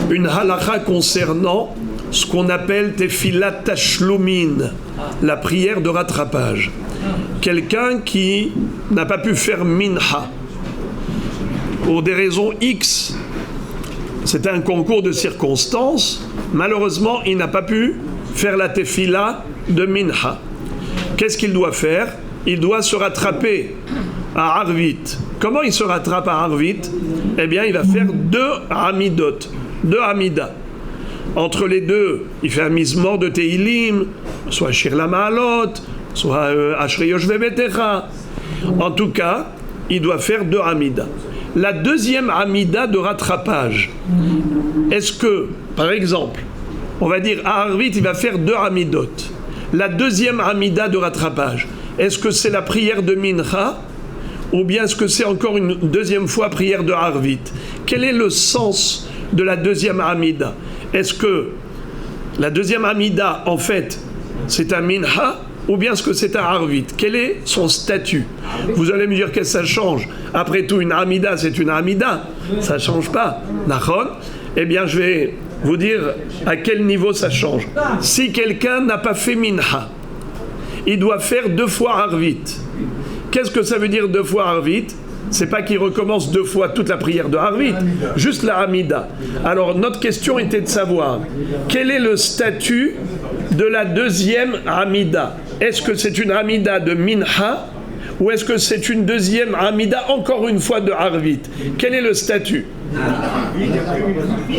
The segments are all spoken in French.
une halakha concernant ce qu'on appelle Tefilat Tashlumin, la prière de rattrapage. Quelqu'un qui n'a pas pu faire minha, pour des raisons X, c'était un concours de circonstances, malheureusement il n'a pas pu faire la tefila de minha. Qu'est-ce qu'il doit faire? Il doit se rattraper à Arvit. Comment il se rattrape à Arvit? Eh bien il va faire 2 amidot, 2 amida. Entre les deux, il fait un mismor de Teilim, soit Shir la Ma'alot, soit Ashri Yoshve Betecha. En tout cas, il doit faire 2 amida. La deuxième amida de rattrapage, est-ce que, par exemple, on va dire à Arvit, il va faire 2 amidot. La deuxième amida de rattrapage, est-ce que c'est la prière de Mincha ou bien est-ce que c'est encore une deuxième fois prière de Arvit? Quel est le sens de la deuxième amida? Est-ce que la deuxième amida, en fait, c'est un Mincha ou bien est-ce que c'est un Arvit? Quel est son statut? Vous allez me dire qu'est-ce que ça change? Après tout, une amida, c'est une amida. Ça ne change pas. Nachon? Eh bien, je vais vous dire à quel niveau ça change. Si quelqu'un n'a pas fait Minha, il doit faire 2 fois Arvit. Qu'est-ce que ça veut dire 2 fois Arvit? C'est pas qu'il recommence 2 fois toute la prière de Arvit, juste la Hamida. Alors notre question était de savoir quel est le statut de la deuxième Hamida. Est-ce que c'est une Hamida de Minha ou est-ce que c'est une deuxième Hamida encore une fois de Arvit? Quel est le statut?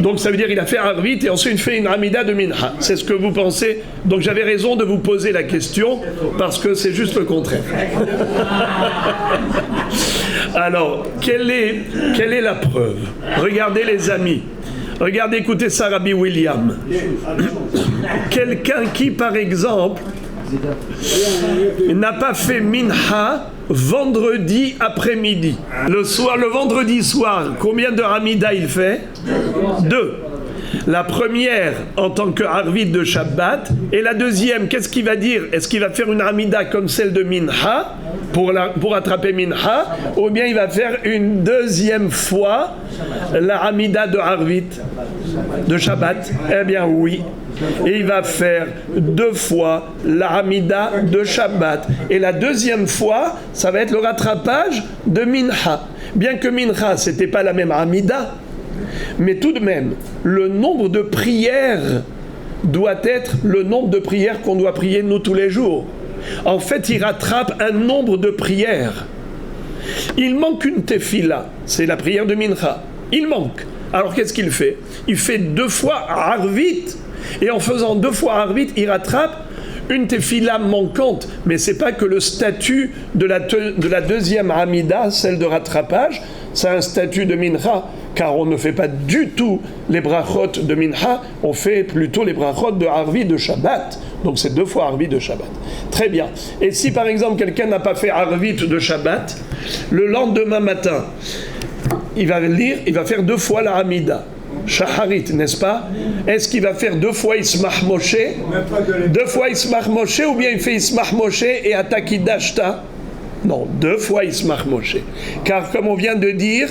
Donc ça veut dire qu'il a fait Arvit et ensuite il fait une Hamida de Minha. C'est ce que vous pensez? Donc j'avais raison de vous poser la question parce que c'est juste le contraire. Alors, quelle est la preuve? Regardez les amis. Regardez, écoutez ça, Rabbi William. Quelqu'un qui, par exemple, n'a pas fait Minha vendredi après-midi. Le vendredi soir, combien de Hamida il fait? 2. La première en tant que Arvit de Shabbat, et la deuxième, qu'est-ce qu'il va dire? Est-ce qu'il va faire une Hamida comme celle de Minha pour attraper Minha, ou bien il va faire une deuxième fois la Hamida de Arvit de Shabbat? Eh bien oui. Et il va faire 2 fois la Hamida de Shabbat. Et la deuxième fois, ça va être le rattrapage de Minha. Bien que Minha, c'était pas la même Hamida, mais tout de même, le nombre de prières doit être le nombre de prières qu'on doit prier nous tous les jours. En fait, il rattrape un nombre de prières. Il manque une tefila, c'est la prière de Mincha. Il manque. Alors qu'est-ce qu'il fait? Il fait 2 fois Arvit. Et en faisant 2 fois Arvit, il rattrape une tefila manquante. Mais ce n'est pas que le statut de la deuxième Hamida, celle de rattrapage, c'est un statut de Mincha, car on ne fait pas du tout les brachot de Mincha, on fait plutôt les brachot de Arvit de Shabbat. Donc c'est 2 fois Arvit de Shabbat. Très bien. Et si par exemple quelqu'un n'a pas fait Arvit de Shabbat, le lendemain matin, il va faire 2 fois la Hamida. Shaharit, n'est-ce pas? Est-ce qu'il va faire 2 fois Ismach Moshe? 2 fois Ismach Moshe, ou bien il fait Ismach Moshe et Atakidashta? Non, 2 fois Ismach Moshe. Car comme on vient de dire,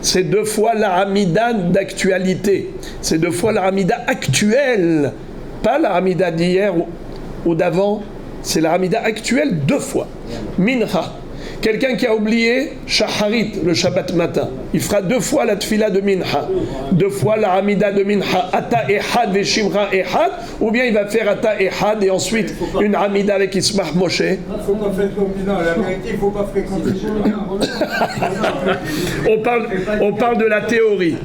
c'est 2 fois la Hamida d'actualité. C'est 2 fois la Hamida actuelle. Pas la Hamida d'hier ou d'avant. C'est la Hamida actuelle 2 fois. Mincha. Quelqu'un qui a oublié Shaharit le Shabbat matin, il fera 2 fois la Tfila de Mincha, 2 fois la Hamida de Mincha, Ata Ehad Veshimra Ehad, ou bien il va faire Ata Ehad et ensuite une Hamida avec Ismach Moshe. Il ne faut pas faire combinant, la vérité, il ne faut pas fréquenter. On parle de la théorie.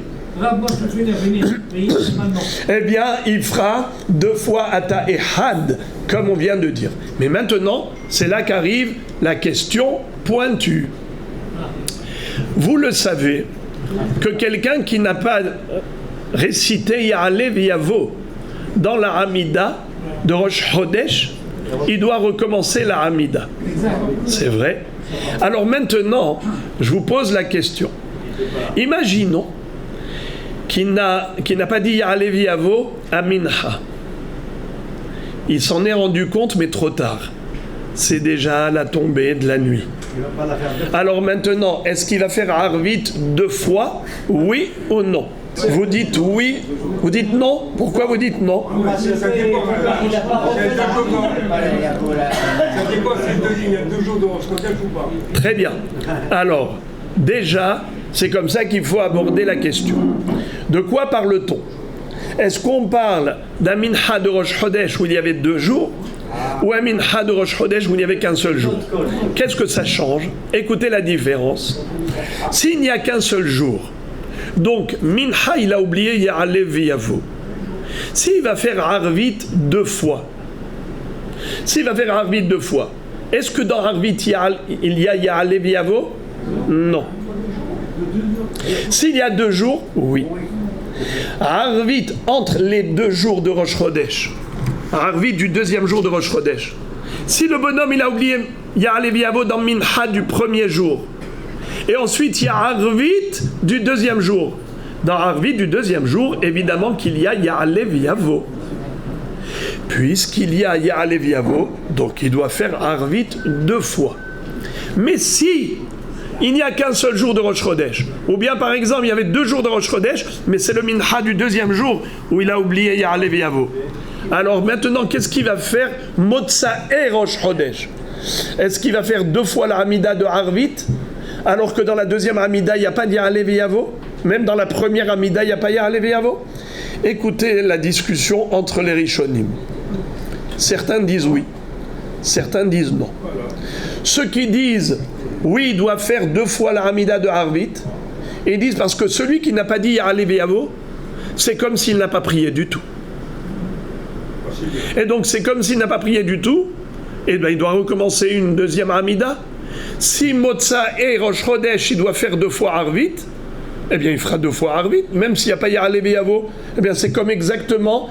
Eh bien, il fera 2 fois Ata Ehad, comme on vient de dire. Mais maintenant, c'est là qu'arrive la question pointue. Vous le savez, que quelqu'un qui n'a pas récité Ya'alev Yavo dans la Hamida de Rosh Chodesh, il doit recommencer la Hamida. C'est vrai. Alors maintenant, je vous pose la question. Imaginons qui n'a pas dit Ya'alev Yavo à Mincha. Il s'en est rendu compte, mais trop tard. C'est déjà la tombée de la nuit. Alors maintenant, est-ce qu'il va faire Arvit 2 fois? Oui ou non? Vous dites oui, vous dites non. Pourquoi vous dites non? Ça dépend, c'est 2 lignes, il y a 2 jours de Rosh Chodesh ou pas? Très bien. Alors, déjà, c'est comme ça qu'il faut aborder la question. De quoi parle-t-on? Est-ce qu'on parle d'un mincha de Rosh Chodesh où il y avait 2 jours, ou un mincha de Rosh Chodesh où il n'y avait qu'un seul jour? Qu'est-ce que ça change? Écoutez la différence. S'il n'y a qu'un seul jour, donc mincha, il a oublié Ya'alev V'yavo. S'il va faire Arvit 2 fois, est-ce que dans Arvit il y a Ya'alev V'yavo? Non. S'il y a 2 jours, oui. Arvit entre les 2 jours de Rosh Chodesh, Arvit du 2e jour de Rosh Chodesh. Si le bonhomme il a oublié Ya'alev V'yavo dans Mincha du 1er jour, et ensuite il y a Arvit du 2e jour. Dans Arvit du 2e jour, évidemment qu'il y a Ya'alev V'yavo. Puisqu'il y a Ya'alev V'yavo, donc il doit faire Arvit 2 fois. Mais si il n'y a qu'un seul jour de Rosh Chodesh, ou bien par exemple il y avait 2 jours de Rosh Chodesh, mais c'est le mincha du 2e jour où il a oublié Ya'alev V'yavo. Alors maintenant, qu'est-ce qu'il va faire? Motsae Rosh Chodesh. Est-ce qu'il va faire 2 fois la Hamida de Arvit, alors que dans la 2e Hamida il n'y a pas de Ya'alev V'yavo? Même dans la première Hamida il n'y a pas Ya'alev V'yavo? Écoutez la discussion entre les Rishonim. Certains disent oui, certains disent non. Ceux qui disent oui, il doit faire 2 fois la Hamida de Arvit, et ils disent parce que celui qui n'a pas dit Ya'alev V'yavo, c'est comme s'il n'a pas prié du tout. Et donc c'est comme s'il n'a pas prié du tout, et bien il doit recommencer une 2e Hamida. Si Motsa et Rosh Chodesh, il doit faire 2 fois Arvit, eh bien il fera 2 fois Arvit, même s'il n'y a pas Ya'alev V'yavo. Eh bien c'est comme exactement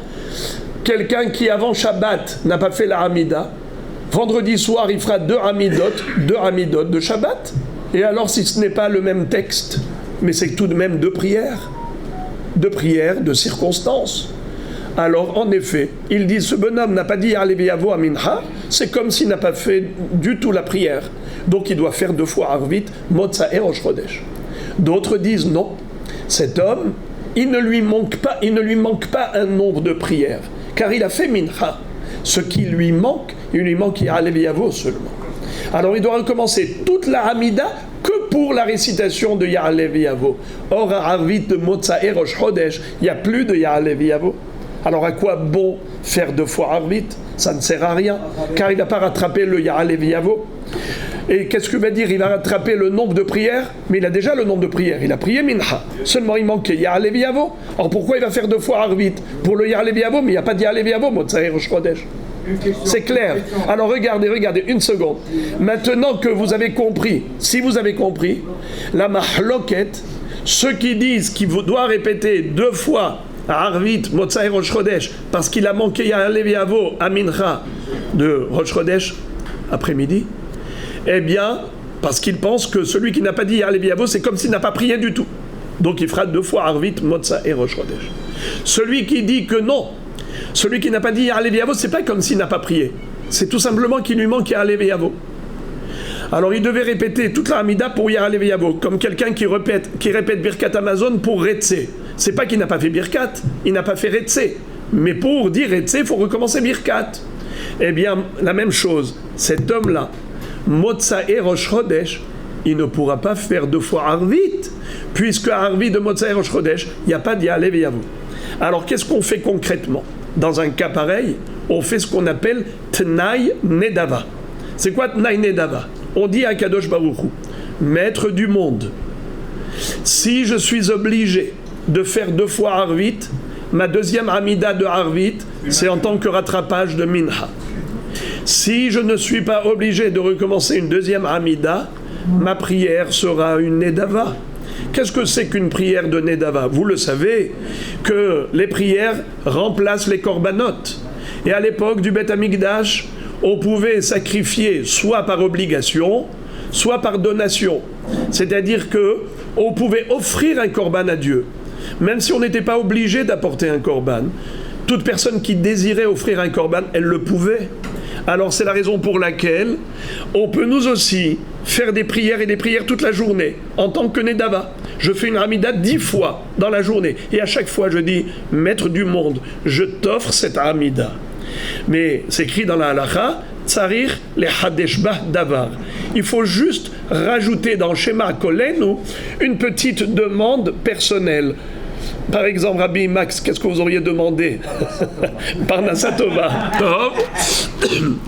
quelqu'un qui avant Shabbat n'a pas fait la Hamida. Vendredi soir, il fera 2 Hamidot de Shabbat. Et alors, si ce n'est pas le même texte, mais c'est tout de même 2 prières, de circonstances. Alors, en effet, il dit, ce bonhomme n'a pas dit Ya'alev V'yavo à Mincha, c'est comme s'il n'a pas fait du tout la prière. Donc, il doit faire 2 fois Arvit, Motsa et Rosh Chodesh. D'autres disent non. Cet homme, il ne lui manque pas un nombre de prières, car il a fait Mincha. Ce qui lui manque, il lui manque Ya'alev V'yavo seulement. Alors il doit recommencer toute la Hamida que pour la récitation de Ya'alev V'yavo. Or à Arvit de Motsa et Rosh Chodesh, il n'y a plus de Ya'alev V'yavo. Alors à quoi bon faire 2 fois Arvit? Ça ne sert à rien, car il n'a pas rattrapé le Ya'alev V'yavo. Et qu'est-ce que va dire? Il va rattraper le nombre de prières, mais il a déjà le nombre de prières. Il a prié Mincha. Seulement il manquait Ya'alev V'yavo. Alors pourquoi il va faire 2 fois Arvit? Pour le Ya'alev V'yavo, mais il n'y a pas de Ya'alev V'yavo, Motsa et Rosh Chodesh. C'est clair. Alors regardez, une seconde. Maintenant que vous avez compris, si vous avez compris, la mahloket, ceux qui disent qu'il doit répéter 2 fois Arvit, Motsa et Rosh Chodesh, parce qu'il a manqué Ya'alev V'yavo à Mincha de Rosh Chodesh après-midi, eh bien, parce qu'il pense que celui qui n'a pas dit Ya'alev V'yavo, c'est comme s'il n'a pas prié du tout. Donc il fera 2 fois Arvit, Motsa et Rosh Chodesh. Celui qui dit que non, celui qui n'a pas dit Ya'alev V'yavo, c'est pas comme s'il n'a pas prié. C'est tout simplement qu'il lui manque Ya'alev V'yavo. Alors il devait répéter toute la Hamida pour Ya'alev V'yavo, comme quelqu'un qui répète Birkat Amazon pour Retsé. C'est pas qu'il n'a pas fait Birkat, il n'a pas fait Retsé. Mais pour dire Retsé, il faut recommencer Birkat. Eh bien, la même chose, cet homme-là, Motsa et Rosh Chodesh, il ne pourra pas faire 2 fois Arvit, puisque Arvit de Motsa et Rosh Chodesh, il n'y a pas de Ya'alev V'yavo. Alors qu'est-ce qu'on fait concrètement? Dans un cas pareil, on fait ce qu'on appelle Tnaï Nedava. C'est quoi Tnaï Nedava? On dit à Kadosh Baruch Hu, maître du monde, si je suis obligé de faire 2 fois Arvit, ma 2e Hamida de Arvit, c'est en tant que rattrapage de Mincha. Si je ne suis pas obligé de recommencer une 2e Hamida, ma prière sera une Nedava. Qu'est-ce que c'est qu'une prière de Nedava? Vous le savez, que les prières remplacent les korbanot. Et à l'époque du Beth Amikdash, on pouvait sacrifier soit par obligation, soit par donation. C'est-à-dire que on pouvait offrir un korban à Dieu, même si on n'était pas obligé d'apporter un korban. Toute personne qui désirait offrir un korban, elle le pouvait. Alors c'est la raison pour laquelle on peut nous aussi faire des prières et des prières toute la journée, en tant que Nedava. Je fais une Hamida 10 fois dans la journée. Et à chaque fois, je dis, maître du monde, je t'offre cette Hamida. Mais c'est écrit dans la Halacha, Tsarir le Hadeshbah Davar. Il faut juste rajouter dans Shema Kolenu une petite demande personnelle. Par exemple, Rabbi Max, qu'est-ce que vous auriez demandé? Parnassa Tova.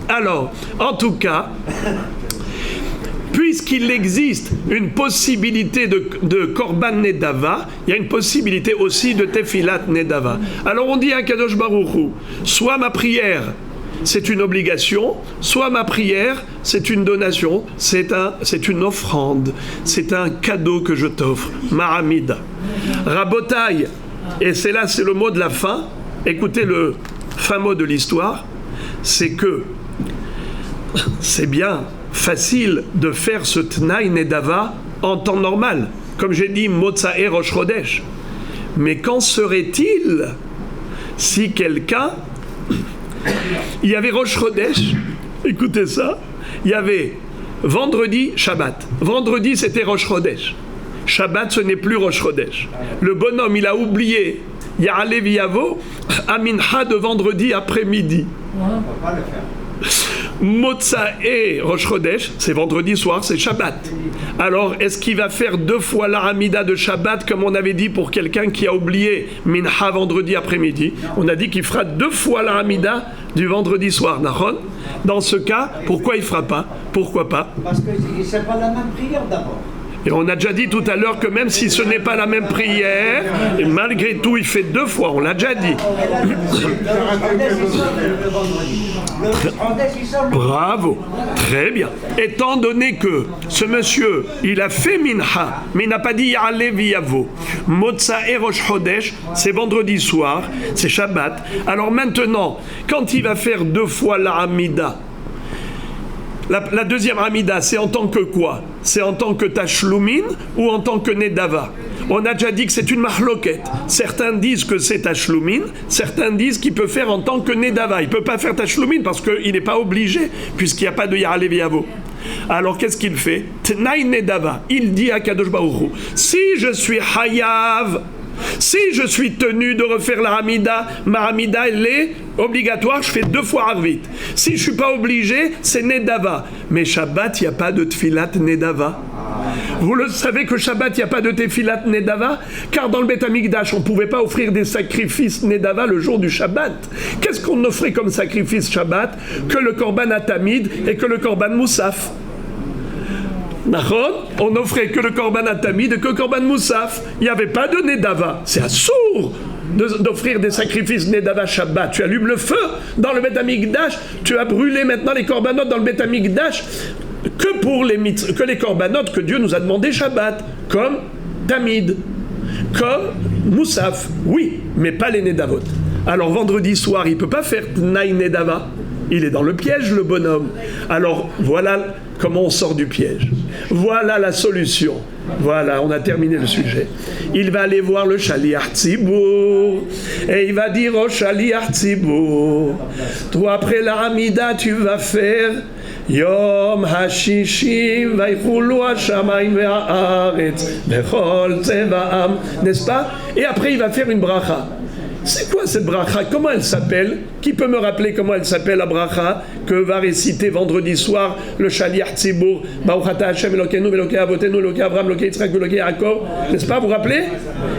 Alors, en tout cas, puisqu'il existe une possibilité de Korban Nedava, il y a une possibilité aussi de Tefilat Nedava. Alors on dit à Kadosh Baruch Hu, soit ma prière, c'est une obligation, soit ma prière, c'est une donation, c'est une offrande, c'est un cadeau que je t'offre, Mahamida. Rabotai, et c'est le mot de la fin, écoutez le fin mot de l'histoire, c'est que c'est bien facile de faire ce Tnaï Nedava en temps normal, comme j'ai dit, Motsae Rosh Chodesh. Mais qu'en serait-il si quelqu'un... Il y avait Rosh Chodesh, écoutez ça, il y avait vendredi, Shabbat. Vendredi, c'était Rosh Chodesh. Shabbat, ce n'est plus Rosh Chodesh. Le bonhomme, il a oublié Ya'ale V'yavo, Amincha de vendredi après-midi. On ne peut pas le faire. Motsae Rosh Chodesh, c'est vendredi soir, c'est Shabbat. Alors, est-ce qu'il va faire 2 fois la Hamida de Shabbat, comme on avait dit pour quelqu'un qui a oublié Mincha vendredi après-midi? On a dit qu'il fera 2 fois la Hamida du vendredi soir, Nahon. Dans ce cas, pourquoi il ne fera pas? Pourquoi pas? Parce que ce n'est pas la même prière d'abord. Et on a déjà dit tout à l'heure que même si ce n'est pas la même prière, et malgré tout, il fait 2 fois, on l'a déjà dit. Bravo, très bien. Étant donné que ce monsieur, il a fait Mincha, mais il n'a pas dit Ya'ale V'yavo. Motsae Rosh Chodesh, c'est vendredi soir, c'est Shabbat. Alors maintenant, quand il va faire 2 fois la Hamida, la deuxième Hamida, c'est en tant que quoi? C'est en tant que Tashlumin ou en tant que Nedava? On a déjà dit que c'est une mahloket. Certains disent que c'est Tashlumin, certains disent qu'il peut faire en tant que Nedava. Il ne peut pas faire Tashlumin parce qu'il n'est pas obligé, puisqu'il n'y a pas de Ya'ale V'yavo. Alors qu'est-ce qu'il fait? Tnaï Nedava. Il dit à Kadosh Baruch Hu, si je suis Hayav, si je suis tenu de refaire la Hamida, ma Hamida elle est obligatoire, je fais 2 fois Arvit. Si je ne suis pas obligé, c'est Nedava. Mais Shabbat, il n'y a pas de Tfilat Nedava. Vous le savez que Shabbat, il n'y a pas de Tfilat Nedava, car dans le Beth Amikdash, on ne pouvait pas offrir des sacrifices Nedava le jour du Shabbat. Qu'est-ce qu'on offrait comme sacrifice Shabbat? Que le Korban Atamid et que le Korban Moussaf. On offrait que le Korban Atamid et que le Korban Moussaf. Il n'y avait pas de Nedava. C'est assourd d'offrir des sacrifices Nedava Shabbat. Tu allumes le feu dans le Beth Amikdash. Tu as brûlé maintenant les Korbanot dans le Beth Amikdash que pour que les Korbanot que Dieu nous a demandé Shabbat, comme Tamid, comme Moussaf. Oui, mais pas les Nedavot. Alors vendredi soir, il ne peut pas faire Tnaï Nedava. Il est dans le piège, le bonhomme. Alors, voilà comment on sort du piège. Voilà la solution. Voilà, on a terminé le sujet. Il va aller voir le Shaliach Tzibour et il va dire au Shaliach Tzibour, toi après la Hamida, tu vas faire Yom HaShishim Vaychulu HaShamayim Ve'haaretz Bechol Tzevaam, n'est-ce pas? Et après, il va faire une bracha. C'est quoi cette bracha? Comment elle s'appelle? Qui peut me rappeler comment elle s'appelle, la bracha que va réciter vendredi soir le Shaliach Tzibour? Baruch Ata Hashem Elokeinu Elokei Avotenu Elokei Avraham Elokei Yitzhak Elokei Yaakov, n'est-ce pas? Vous vous rappelez?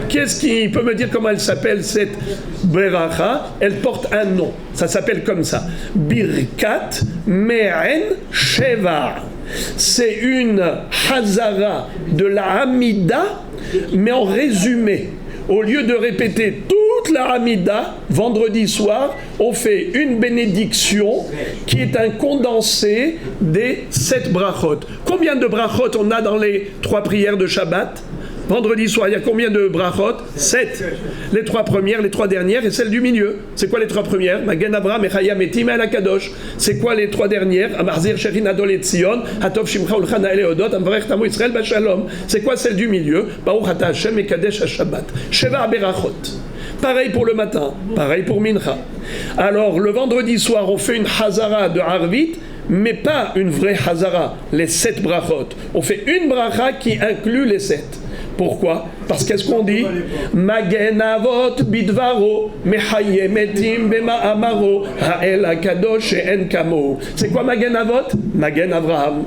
Qu'est-ce qui peut me dire comment elle s'appelle cette bracha? Elle porte un nom. Ça s'appelle comme ça. Birkat Me'en Sheva. C'est une Hazara de la Hamida, mais en résumé. Au lieu de répéter toute la Hamida, vendredi soir, on fait une bénédiction qui est un condensé des 7 brachot. Combien de brachot on a dans les 3 prières de Shabbat? Vendredi soir, il y a combien de brachot? 7. Les 3 premières, les 3 dernières et celle du milieu. C'est quoi les 3 premières? Magen Avraham, Echayam et Tim et Akadosh. C'est quoi les 3 dernières? Amarzir, Sherin, Adol et Tzion, Hatov, Shimcha, Ulchana, Eleodot, Amvarech, Tamo, Israël, Bachalom. C'est quoi celle du milieu? Baruch Ata Hashem et Kadesh HaShabbat. Sheva Berachot. Pareil pour le matin, pareil pour Mincha. Alors, le vendredi soir, on fait une Hazara de Harvit, mais pas une vraie Hazara, les 7 brachot. On fait une bracha qui inclut les 7. Pourquoi? Parce qu'est-ce qu'on dit? Magen avot bidvaro, mechaye metim bema'amaro, ha'el hakadosh she'en kamo. C'est quoi Magen avot? Magen Avraham.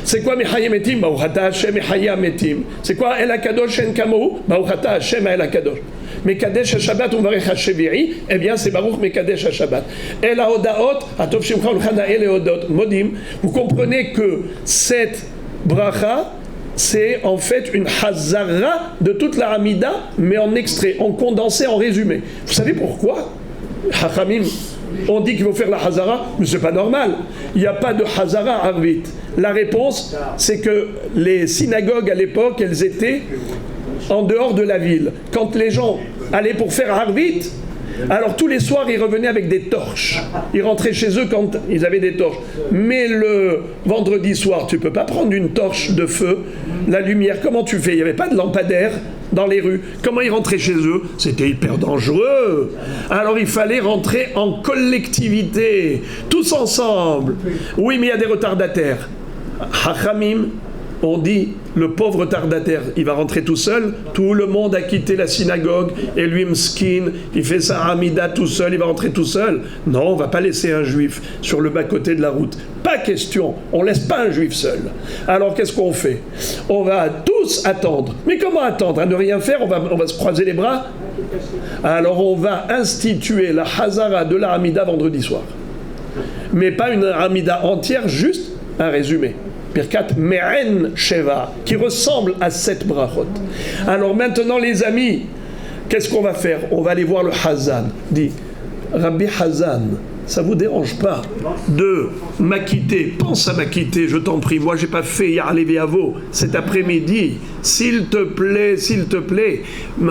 C'est quoi mechaye metim? Baruch ata Hashem mechaye metim. C'est quoi el hakadosh she'en kamo? Baruch ata Hashem el hakadosh. Mekadesh HaShabbat u'varech HaShevi'i, eh bien c'est Baruch Mekadesh HaShabbat. El ha'odaot, atov shimcha ulchana el ha'odot, modim. Vous comprenez que cette bracha, c'est en fait une hazara de toute la Hamida, mais en extrait, en condensé, en résumé. Vous savez pourquoi? Hachamim, on dit qu'il faut faire la hazara, mais c'est pas normal. Il n'y a pas de hazara arvit. La réponse, c'est que les synagogues à l'époque, elles étaient en dehors de la ville. Quand les gens allaient pour faire arvit, alors tous les soirs ils revenaient avec des torches. Ils rentraient chez eux quand ils avaient des torches. Mais le vendredi soir, tu ne peux pas prendre une torche de feu, la lumière, comment tu fais? Il n'y avait pas de lampadaire dans les rues. Comment ils rentraient chez eux? C'était hyper dangereux. Alors il fallait rentrer en collectivité, tous ensemble. Oui, mais il y a des retardataires. Hachamim, on dit, le pauvre retardataire, il va rentrer tout seul, tout le monde a quitté la synagogue, et lui, mskin, il fait sa hamida tout seul, il va rentrer tout seul. Non, on ne va pas laisser un juif sur le bas-côté de la route. Pas question, on ne laisse pas un juif seul. Alors qu'est-ce qu'on fait? On va tous attendre. Mais comment attendre? À ne rien faire, on va se croiser les bras? Alors on va instituer la hazara de la hamida vendredi soir. Mais pas une hamida entière, juste un résumé. Birkat Me'en Sheva, qui ressemble à 7 brachot. Alors maintenant, les amis, qu'est-ce qu'on va faire? On va aller voir le Hazan. Dit, Rabbi Hazan, ça vous dérange pas de m'acquitter? Pense à m'acquitter, je t'en prie. Moi, j'ai pas fait Yarlevé Avo cet après-midi. S'il te plaît,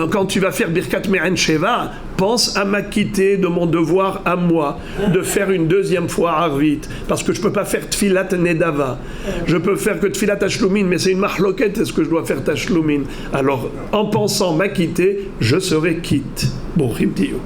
quand tu vas faire Birkat Me'en Sheva, pense à m'acquitter de mon devoir à moi de faire une deuxième fois Arvit, parce que je peux pas faire Tfilat Nedava. Je peux faire que Tfilat Tashlumin, mais c'est une mahloket, est-ce que je dois faire Tashlumin? Alors, en pensant m'acquitter, je serai quitte. Bon, Rimtiyo.